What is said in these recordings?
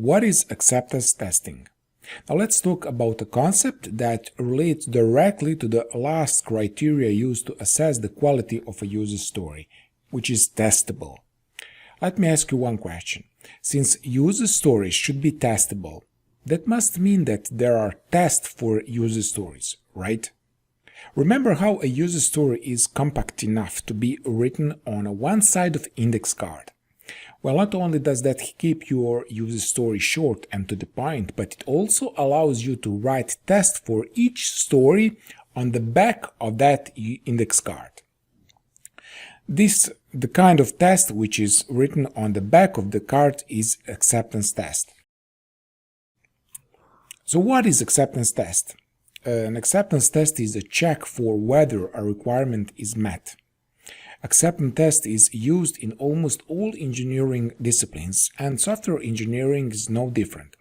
what is acceptance testing? Now let's talk about a concept that relates directly to the last criteria used to assess the quality of a user story, which is testable. Let me ask you one question. Since user stories should be testable, that must mean that there are tests for user stories, right? Remember how a user story is compact enough to be written on one side of index card. Well, not only does that keep your user story short and to the point, but it also allows you to write tests for each story on the back of that index card. The kind of test which is written on the back of the card is acceptance test. So what is acceptance test? An acceptance test is a check for whether a requirement is met. Acceptance test is used in almost all engineering disciplines, and software engineering is no different.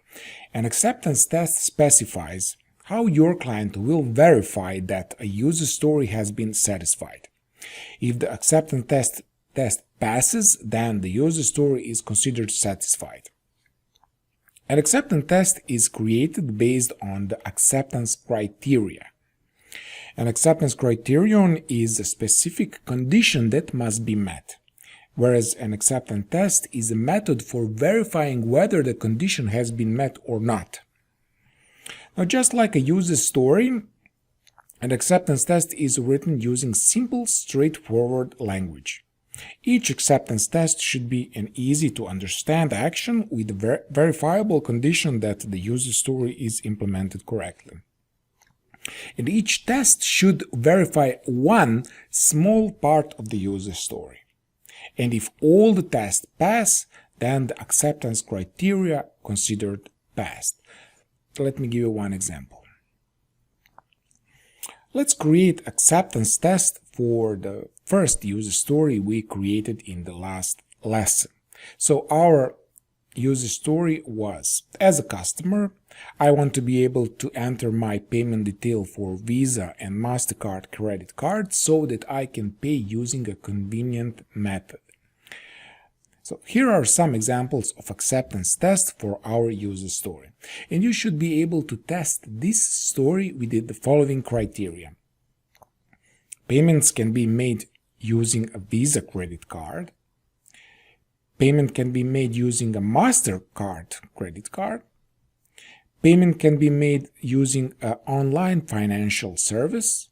An acceptance test specifies how your client will verify that a user story has been satisfied. If the acceptance test passes, then the user story is considered satisfied. An acceptance test is created based on the acceptance criteria. An acceptance criterion is a specific condition that must be met, whereas an acceptance test is a method for verifying whether the condition has been met or not. Now, just like a user story, an acceptance test is written using simple, straightforward language. Each acceptance test should be an easy-to-understand action with a verifiable condition that the user story is implemented correctly. And each test should verify one small part of the user story. And if all the tests pass, then the acceptance criteria considered passed. Let me give you one example. Let's create acceptance test for the first user story we created in the last lesson. So our user story was, as a customer, I want to be able to enter my payment detail for Visa and MasterCard credit card so that I can pay using a convenient method. So here are some examples of acceptance tests for our user story. And you should be able to test this story with the following criteria. Payments can be made using a Visa credit card. Payment can be made using a MasterCard credit card. Payment can be made using an online financial service.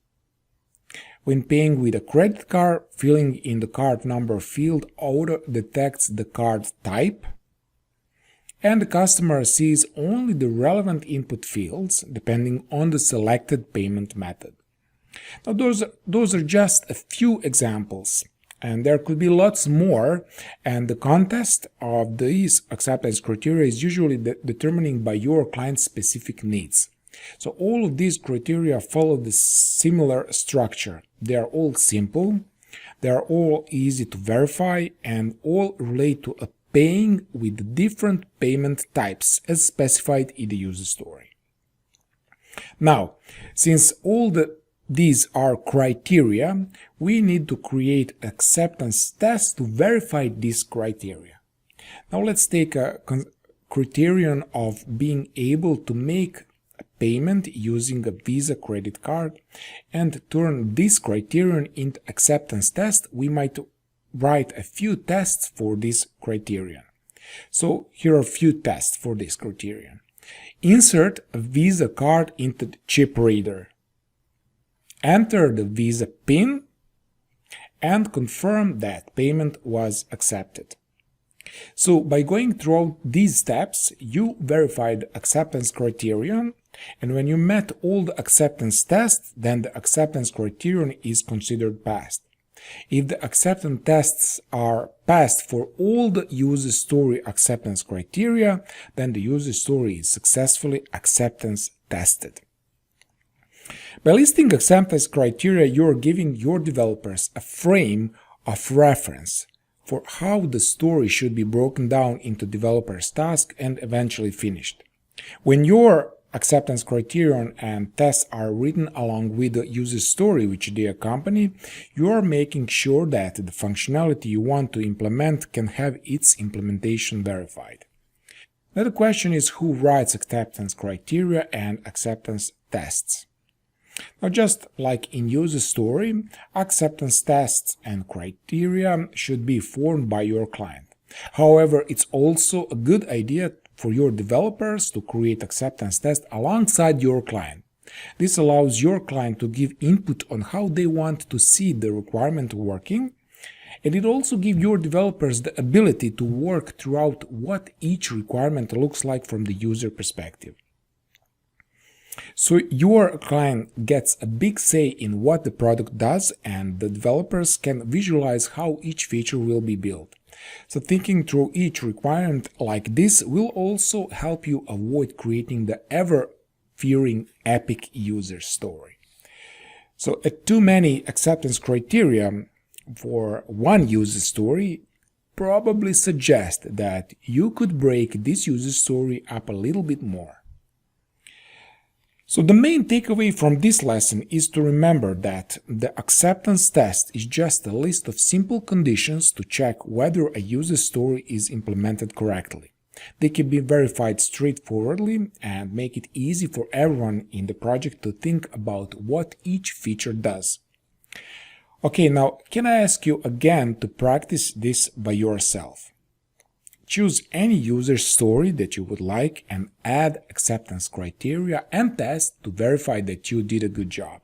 When paying with a credit card, filling in the card number field auto-detects the card type, and the customer sees only the relevant input fields depending on the selected payment method. Now, those are just a few examples, and there could be lots more, and the context of these acceptance criteria is usually determined by your client's specific needs. So all of these criteria follow the similar structure. They are all simple, they are all easy to verify, and all relate to a paying with different payment types as specified in the user story. Now, since these are criteria, we need to create acceptance tests to verify these criteria. Now let's take a criterion of being able to make a payment using a Visa credit card and turn this criterion into acceptance test. We might write a few tests for this criterion. So here are a few tests for this criterion. Insert a Visa card into the chip reader. Enter the Visa PIN and confirm that payment was accepted. So by going through these steps, you verify the acceptance criterion, and when you met all the acceptance tests, then the acceptance criterion is considered passed. If the acceptance tests are passed for all the user story acceptance criteria, then the user story is successfully acceptance tested. By listing acceptance criteria, you are giving your developers a frame of reference for how the story should be broken down into developer's task and eventually finished. When your acceptance criterion and tests are written along with the user story which they accompany, you are making sure that the functionality you want to implement can have its implementation verified. Now the question is, who writes acceptance criteria and acceptance tests? Now, just like in user story, acceptance tests and criteria should be formed by your client. However, it's also a good idea for your developers to create acceptance tests alongside your client. This allows your client to give input on how they want to see the requirement working, and it also gives your developers the ability to work throughout what each requirement looks like from the user perspective. So your client gets a big say in what the product does, and the developers can visualize how each feature will be built. So thinking through each requirement like this will also help you avoid creating the ever-fearing epic user story. So too many acceptance criteria for one user story probably suggest that you could break this user story up a little bit more. So the main takeaway from this lesson is to remember that the acceptance test is just a list of simple conditions to check whether a user story is implemented correctly. They can be verified straightforwardly and make it easy for everyone in the project to think about what each feature does. Okay, now can I ask you again to practice this by yourself? Choose any user story that you would like and add acceptance criteria and tests to verify that you did a good job.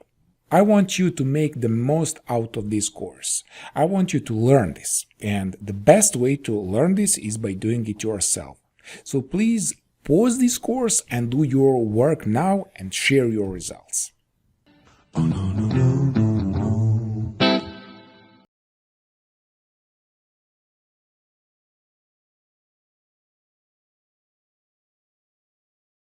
I want you to make the most out of this course. I want you to learn this, and the best way to learn this is by doing it yourself. So please pause this course and do your work now and share your results.